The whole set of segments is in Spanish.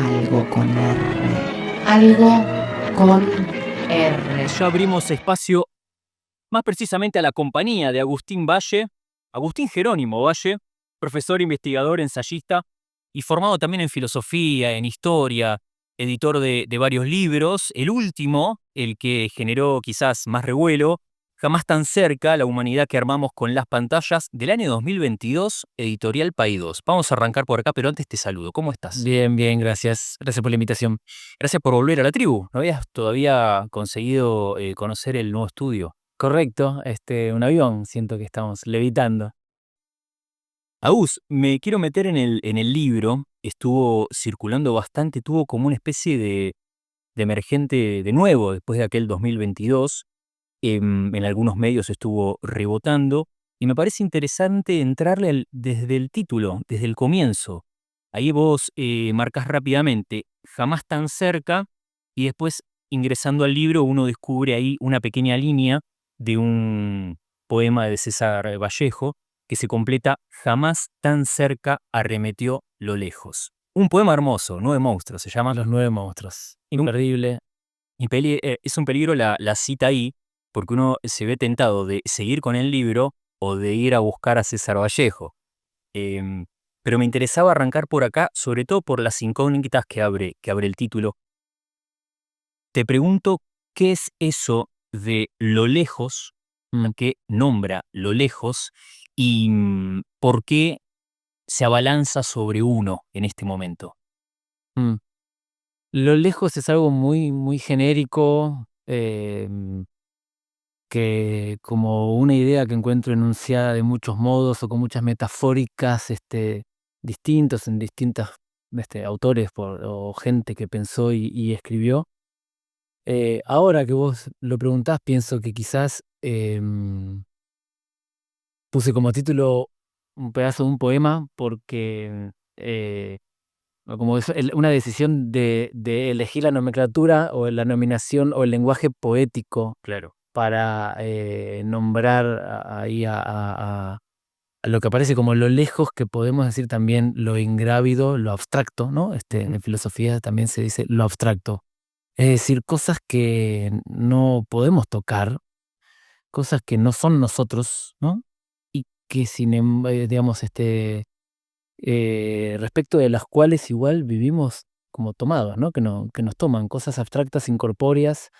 algo con R. Algo con R. Ya abrimos espacio más precisamente a la compañía de Agustín Valle, Agustín Jerónimo Valle, profesor, investigador, ensayista y formado también en filosofía, en historia, editor de varios libros. El último, el que generó quizás más revuelo, Jamás tan cerca, la humanidad que armamos con las pantallas, del año 2022, editorial Paidós. Vamos a arrancar por acá, pero antes te saludo. ¿Cómo estás? Bien, bien, gracias. Gracias por la invitación. Gracias por volver a la tribu. ¿No habías todavía conseguido conocer el nuevo estudio? Correcto, un avión, siento que estamos levitando. Agus, me quiero meter en el libro, estuvo circulando bastante, tuvo como una especie de emergente de nuevo después de aquel 2022, en algunos medios estuvo rebotando, y me parece interesante entrarle desde el título, desde el comienzo. Ahí vos marcás rápidamente, jamás tan cerca, y después ingresando al libro uno descubre ahí una pequeña línea de un poema de César Vallejo que se completa, jamás tan cerca arremetió lo lejos. Un poema hermoso, 9 monstruos, se llama Los 9 monstruos. Imperdible. Es un peligro la cita ahí, porque uno se ve tentado de seguir con el libro o de ir a buscar a César Vallejo. Em, pero me interesaba arrancar por acá, sobre todo por las incógnitas que abre el título. Te pregunto, ¿qué es eso de lo lejos, que nombra lo lejos, y por qué se abalanza sobre uno en este momento? Mm. Lo lejos es algo muy, muy genérico, que como una idea que encuentro enunciada de muchos modos o con muchas metafóricas distintos en distintos autores o gente que pensó y escribió. Ahora que vos lo preguntás, pienso que quizás puse como título un pedazo de un poema porque como es una decisión de elegir la nomenclatura o la nominación o el lenguaje poético. Claro. Para nombrar ahí a lo que aparece como lo lejos, que podemos decir también lo ingrávido, lo abstracto, ¿no? En filosofía también se dice lo abstracto. Es decir, cosas que no podemos tocar, cosas que no son nosotros, ¿no? Y que digamos, respecto de las cuales igual vivimos como tomados, ¿no? Que nos toman cosas abstractas, incorpóreas,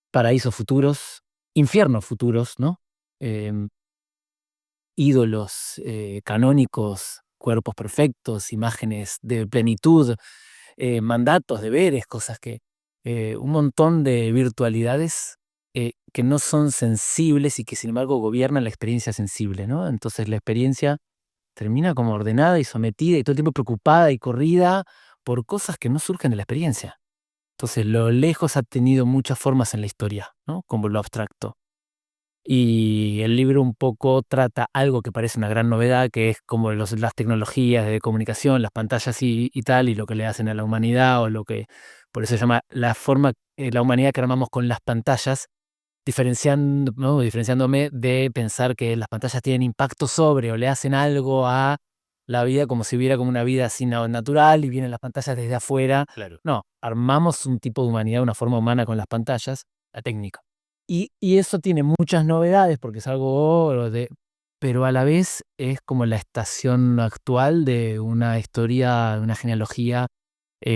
paraísos futuros, infiernos futuros, ¿no? Em, ídolos canónicos, cuerpos perfectos, imágenes de plenitud, mandatos, deberes, cosas que, un montón de virtualidades que no son sensibles y que sin embargo gobiernan la experiencia sensible, ¿no? Entonces la experiencia termina como ordenada y sometida y todo el tiempo preocupada y corrida por cosas que no surgen de la experiencia. Entonces lo lejos ha tenido muchas formas en la historia, ¿no? Como lo abstracto. Y el libro un poco trata algo que parece una gran novedad, que es como las tecnologías de comunicación, las pantallas y tal, y lo que le hacen a la humanidad, o lo que por eso se llama la forma, la humanidad que armamos con las pantallas, ¿no? Diferenciándome de pensar que las pantallas tienen impacto sobre o le hacen algo a la vida como si hubiera como una vida así natural y vienen las pantallas desde afuera. Claro. No, armamos un tipo de humanidad, una forma humana con las pantallas, la técnica. Y eso tiene muchas novedades porque es algo pero a la vez es como la estación actual de una historia, de una genealogía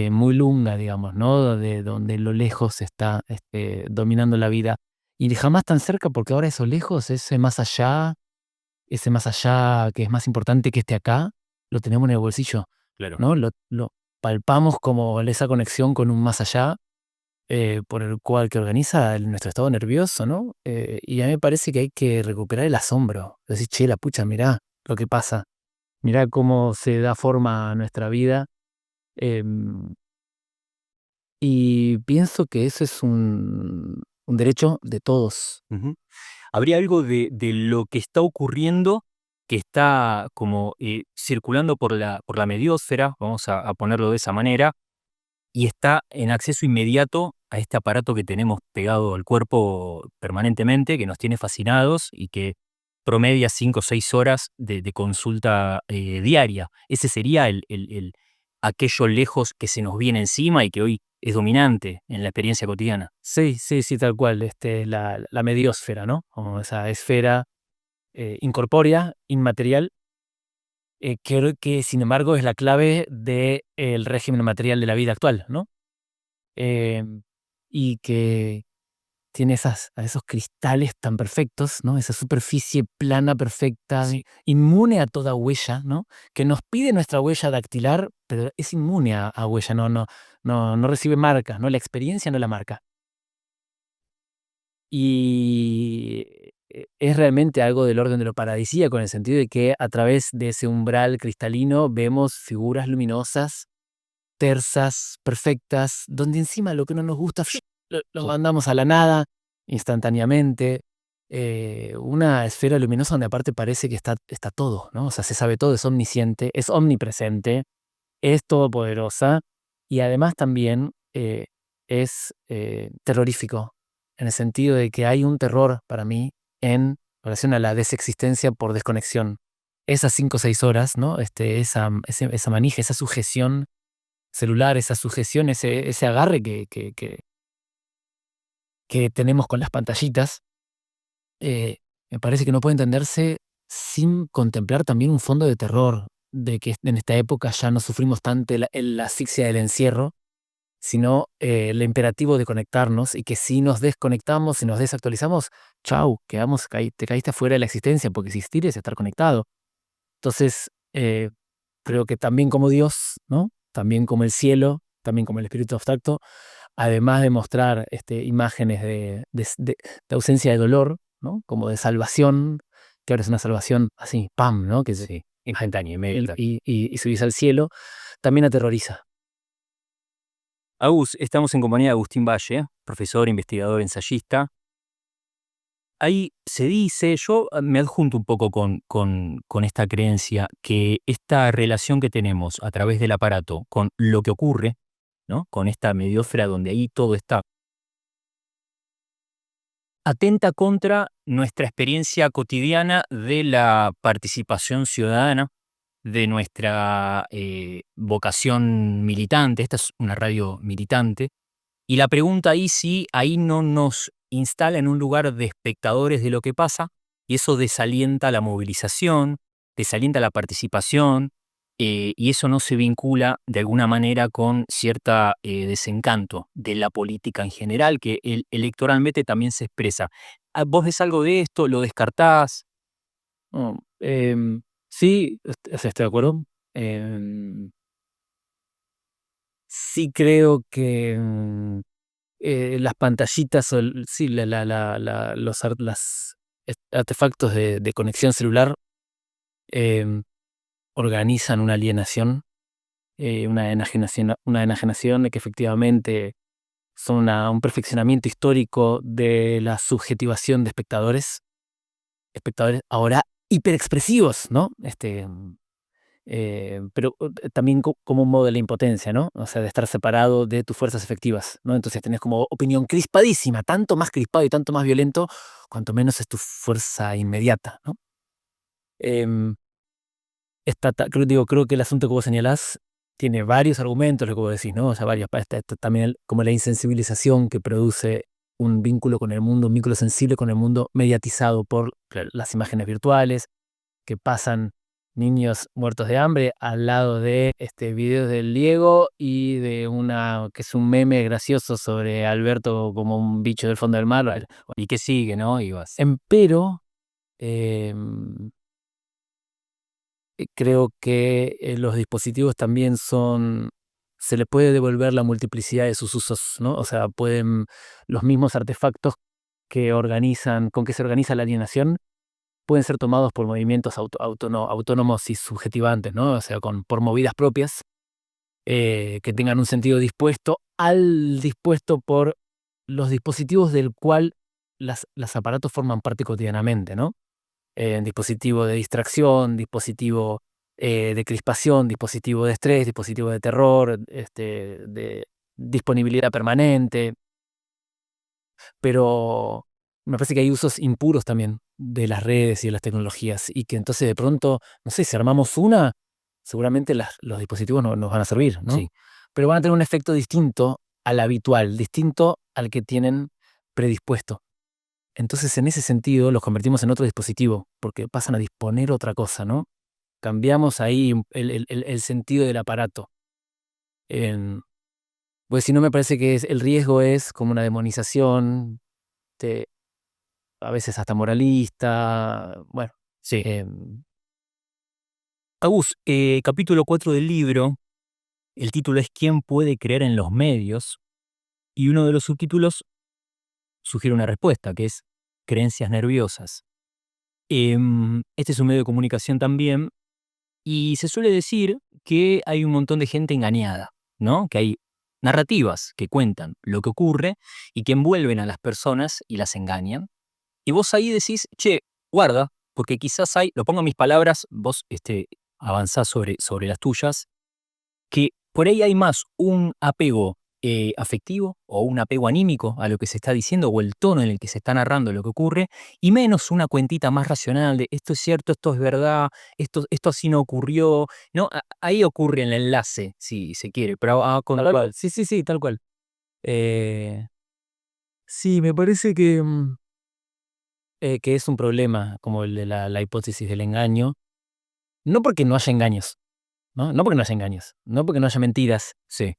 muy lunga, digamos, ¿no? De donde lo lejos está dominando la vida. Y jamás tan cerca porque ahora eso lejos, ese más allá que es más importante que este acá, lo tenemos en el bolsillo. Claro. ¿No? Lo palpamos como esa conexión con un más allá por el cual que organiza nuestro estado nervioso, ¿no? Y a mí me parece que hay que recuperar el asombro. Decir, che, la pucha, mirá lo que pasa. Mirá cómo se da forma a nuestra vida. em, y pienso que eso es un derecho de todos. Ujú. ¿Habría algo de lo que está ocurriendo que está como circulando por la mediósfera, vamos a ponerlo de esa manera, y está en acceso inmediato a este aparato que tenemos pegado al cuerpo permanentemente, que nos tiene fascinados y que promedia 5 o 6 horas de consulta diaria? Ese sería aquello lejos que se nos viene encima y que hoy es dominante en la experiencia cotidiana. Sí, sí, sí, tal cual. La mediosfera, ¿no? Como esa esfera incorpórea, inmaterial, creo que sin embargo es la clave del régimen material de la vida actual, ¿no? Em, y que tiene a esos cristales tan perfectos, ¿no? Esa superficie plana, perfecta, Sí. inmune a toda huella, ¿no? Que nos pide nuestra huella dactilar, pero es inmune a huella, no recibe marcas, ¿no? La experiencia no la marca. Y es realmente algo del orden de lo paradisíaco, en el sentido de que a través de ese umbral cristalino vemos figuras luminosas, tersas, perfectas, donde encima lo que no nos gusta lo mandamos a la nada instantáneamente. Una esfera luminosa donde aparte parece que está todo, ¿no? O sea, se sabe todo, es omnisciente, es omnipresente, es todopoderosa y además también es terrorífico, en el sentido de que hay un terror para mí en relación a la desexistencia por desconexión. Esas 5 o 6 horas, ¿no? Esa manija, esa sujeción celular, esa sujeción, ese agarre que tenemos con las pantallitas, eh, me parece que no puede entenderse sin contemplar también un fondo de terror, de que en esta época ya no sufrimos tanto la asfixia del encierro, sino el imperativo de conectarnos y que si nos desconectamos, si nos desactualizamos, chau, te caíste afuera de la existencia, porque existir es estar conectado. Entonces, creo que también como Dios, ¿no? También como el cielo, también como el espíritu abstracto, además de mostrar imágenes de ausencia de dolor, ¿no? Como de salvación, que ahora es una salvación así, ¡pam!, ¿no? Que Sí, instantánea, inmediata. y subís al cielo, también aterroriza. Agus, estamos en compañía de Agustín Valle, profesor, investigador, ensayista. Ahí se dice, yo me adjunto un poco con esta creencia, que esta relación que tenemos a través del aparato con lo que ocurre, ¿no? Con esta mediósfera donde ahí todo está, atenta contra nuestra experiencia cotidiana de la participación ciudadana, de nuestra vocación militante. Esta es una radio militante. Y la pregunta ahí si ahí no nos instala en un lugar de espectadores de lo que pasa, y eso desalienta la movilización, desalienta la participación, y eso no se vincula de alguna manera con cierta desencanto de la política en general, que electoralmente también se expresa. ¿Vos ves algo de esto? ¿Lo descartás? No, sí, o sea, estoy de acuerdo. Em, sí creo que las pantallitas, sí, los artefactos de conexión celular em, organizan una alienación, una enajenación que efectivamente son un perfeccionamiento histórico de la subjetivación de espectadores ahora hiperexpresivos, ¿no? Pero también como un modo de la impotencia, ¿no? O sea, de estar separado de tus fuerzas efectivas, ¿no? Entonces tenés como opinión crispadísima, tanto más crispado y tanto más violento, cuanto menos es tu fuerza inmediata, ¿no? Em, creo que el asunto que vos señalás tiene varios argumentos, lo que vos decís, ¿no? O sea, varios, también como la insensibilización que produce un vínculo con el mundo, un vínculo sensible con el mundo mediatizado por las imágenes virtuales, que pasan niños muertos de hambre al lado de videos del Diego y de que es un meme gracioso sobre Alberto como un bicho del fondo del mar. ¿Y qué sigue, no? Y vas. Empero, creo que los dispositivos también se le puede devolver la multiplicidad de sus usos, ¿no? O sea, los mismos artefactos con que se organiza la alienación pueden ser tomados por movimientos autónomos y subjetivantes, ¿no? O sea, por movidas propias, que tengan un sentido dispuesto por los dispositivos del cual los aparatos forman parte cotidianamente, ¿no? Dispositivo de distracción, dispositivo de crispación, dispositivo de estrés, dispositivo de terror, de disponibilidad permanente, pero me parece que hay usos impuros también de las redes y de las tecnologías y que entonces de pronto, no sé, si armamos una, seguramente los dispositivos nos van a servir, ¿no? Sí. Pero van a tener un efecto distinto al habitual, distinto al que tienen predispuesto. Entonces, en ese sentido, los convertimos en otro dispositivo, porque pasan a disponer otra cosa, ¿no? Cambiamos ahí el sentido del aparato. Pues si no, me parece que el riesgo es como una demonización, a veces hasta moralista, bueno. Sí. em, Agus, capítulo 4 del libro, el título es ¿Quién puede creer en los medios? Y uno de los subtítulos sugiere una respuesta, que es creencias nerviosas. Este es un medio de comunicación también, y se suele decir que hay un montón de gente engañada, ¿no? Que hay narrativas que cuentan lo que ocurre y que envuelven a las personas y las engañan. Y vos ahí decís, che, guarda, porque quizás hay, lo pongo en mis palabras, vos avanzás sobre las tuyas, que por ahí hay más un apego afectivo o un apego anímico a lo que se está diciendo o el tono en el que se está narrando lo que ocurre, y menos una cuentita más racional de esto es cierto, esto es verdad, esto así no ocurrió, ¿no? Ahí ocurre el enlace, si se quiere, pero Tal cual, sí, tal cual. Sí, me parece que es un problema como el de la hipótesis del engaño, no porque no haya engaños, ¿no? No porque no haya engaños, no porque no haya mentiras, sí,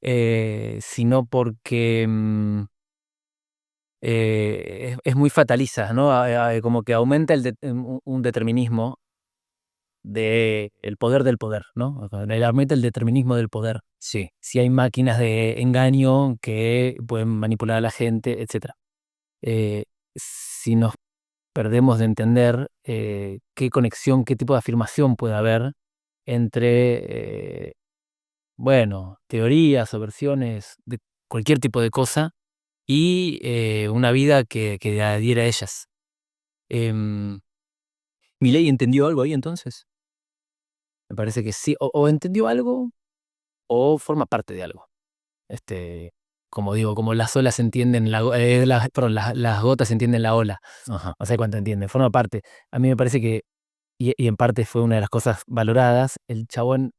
sino porque es muy fataliza, ¿no? Como que aumenta un determinismo del poder del poder, ¿no? Aumenta el determinismo del poder. sí. Si hay máquinas de engaño que pueden manipular a la gente, etc. Si nos perdemos de entender qué conexión, qué tipo de afirmación puede haber entre, bueno, teorías o versiones de cualquier tipo de cosa y una vida que adhiera a ellas. Em, ¿Milei entendió algo ahí entonces? Me parece que sí, o entendió algo o forma parte de algo. Como digo, como las olas entienden perdón, las gotas entienden la ola. Ajá. No sé cuánto entienden, forma parte. A mí me parece que, y en parte fue una de las cosas valoradas, el chabón,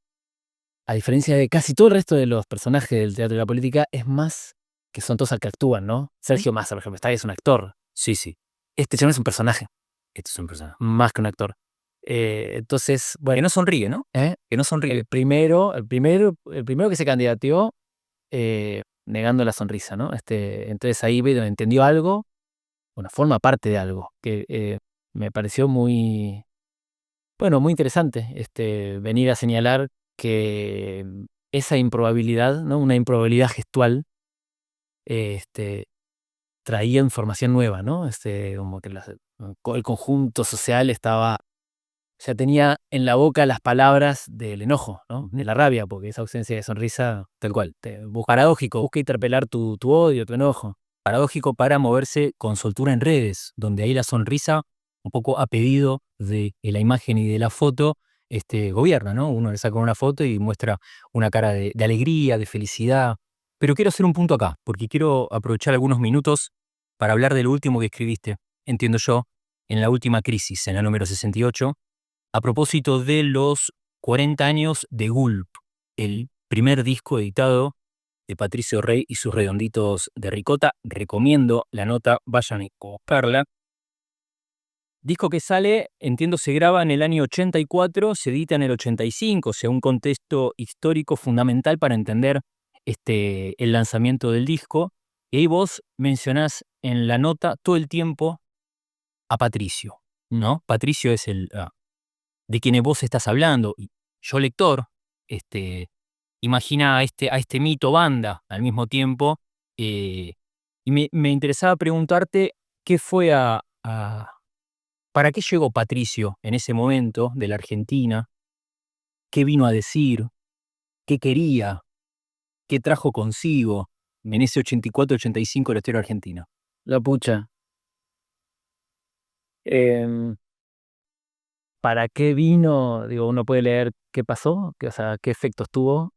a diferencia de casi todo el resto de los personajes del teatro y la política, es más que son todos que actúan, ¿no? Sergio Massa, por ejemplo, está ahí, es un actor. Sí, sí. Este chabón es un personaje, Esto es un personaje. más que un actor. Entonces, Que bueno, no sonríe, ¿no? ¿eh? Que no sonríe. El primero que se candidateó negando la sonrisa, ¿no? Entonces ahí entendió algo, bueno, forma parte de algo que me pareció muy, bueno, muy interesante venir a señalar que esa improbabilidad, ¿no? Una improbabilidad gestual, traía información nueva, ¿no? Como que el conjunto social ya tenía en la boca las palabras del enojo, ¿no? De la rabia, porque esa ausencia de sonrisa, Tal cual. paradójico, busca interpelar tu odio, tu enojo. Paradójico para moverse con soltura en redes, donde ahí la sonrisa, un poco a pedido de la imagen y de la foto, gobierna, ¿no? Uno le saca una foto y muestra una cara de alegría, de felicidad. Pero quiero hacer un punto acá, porque quiero aprovechar algunos minutos para hablar de lo último que escribiste, entiendo yo, en la última crisis, en la número 68, a propósito de los 40 años de Gulp, el primer disco editado de Patricio Rey y sus redonditos de ricota. Recomiendo la nota, vayan a buscarla. Disco que sale, entiendo, se graba en el año 84, se edita en el 85, o sea, un contexto histórico fundamental para entender el lanzamiento del disco. Y ahí vos mencionás en la nota todo el tiempo a Patricio, ¿no? Patricio es de quien vos estás hablando. Y yo, lector, imagina a este mito banda al mismo tiempo, y me interesaba preguntarte qué fue ¿para qué llegó Patricio en ese momento de la Argentina? ¿Qué vino a decir? ¿Qué quería? ¿Qué trajo consigo en ese 84-85 de la historia argentina? La pucha. Em, ¿Para qué vino? Digo, uno puede leer qué pasó, o sea, qué efectos tuvo.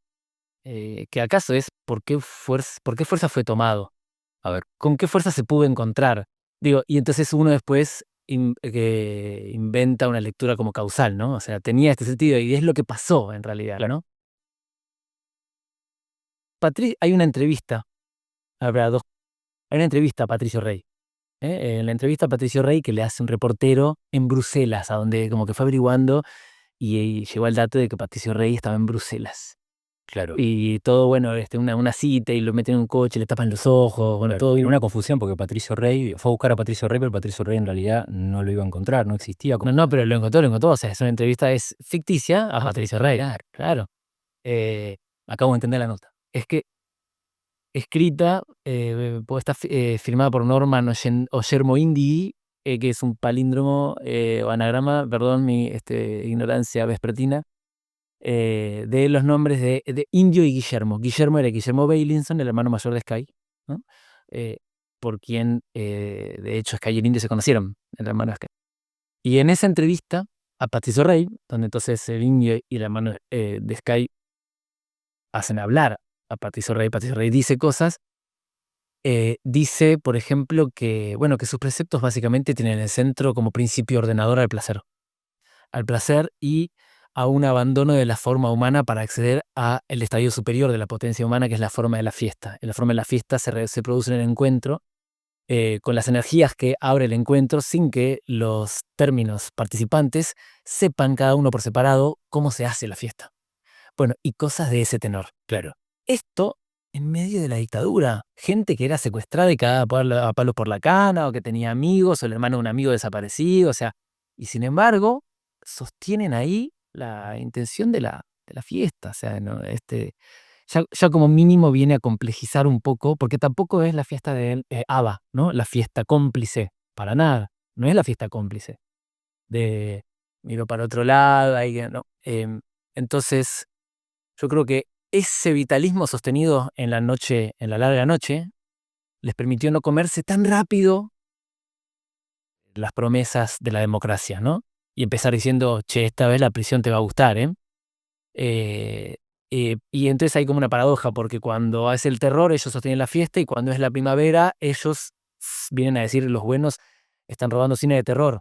¿Que acaso es por qué fuerza fue tomado? A ver, ¿con qué fuerza se pudo encontrar? Digo, y entonces uno después que inventa una lectura como causal, ¿no? O sea, tenía este sentido y es lo que pasó en realidad, ¿no? Hay una entrevista, habrá dos, hay una entrevista a Patricio Rey. En la entrevista a Patricio Rey que le hace un reportero en Bruselas, a donde como que fue averiguando y llegó al dato de que Patricio Rey estaba en Bruselas. Claro. Y todo, bueno, una cita y lo meten en un coche, le tapan los ojos, bueno, Claro, todo era bien. una confusión porque Patricio Rey fue a buscar a Patricio Rey, pero Patricio Rey en realidad no lo iba a encontrar, no existía. No, pero lo encontró, o sea, es una entrevista, es ficticia a Patricio Rey, claro. Acabo de entender la nota. Es que escrita, pues está firmada por Norman Oyer-Moindi, que es un palíndromo o anagrama, perdón mi ignorancia vespertina, de los nombres de Indio y Guillermo. Guillermo era Guillermo Bailinson, el hermano mayor de Sky, ¿no? Por quien, de hecho, Sky y el Indio se conocieron, el hermano de Sky. Y en esa entrevista a Patricio Rey, donde entonces el Indio y el hermano de Sky hacen hablar a Patricio Rey dice cosas. Dice, por ejemplo, que, bueno, que sus preceptos básicamente tienen en el centro como principio ordenador al placer y a un abandono de la forma humana para acceder al estadio superior de la potencia humana, que es la forma de la fiesta. En la forma de la fiesta se produce el encuentro con las energías que abre el encuentro sin que los términos participantes sepan cada uno por separado cómo se hace la fiesta. Bueno, y cosas de ese tenor. Claro. Esto en medio de la dictadura. Gente que era secuestrada y cagada a palos por la cana, o que tenía amigos, o el hermano de un amigo desaparecido, o sea, y sin embargo, sostienen ahí la intención de la fiesta. O sea, ¿no? Ya como mínimo viene a complejizar un poco, porque tampoco es la fiesta de ABBA, ¿no? La fiesta cómplice, para nada. No es la fiesta cómplice. De miro para otro lado, ¿no? Entonces, yo creo que ese vitalismo sostenido en la noche, en la larga noche, les permitió no comerse tan rápido las promesas de la democracia, ¿no? Y empezar diciendo, che, esta vez la prisión te va a gustar, ¿eh? Y entonces hay como una paradoja, porque cuando es el terror, ellos sostienen la fiesta, y cuando es la primavera, ellos vienen a decir, los buenos están robando cine de terror.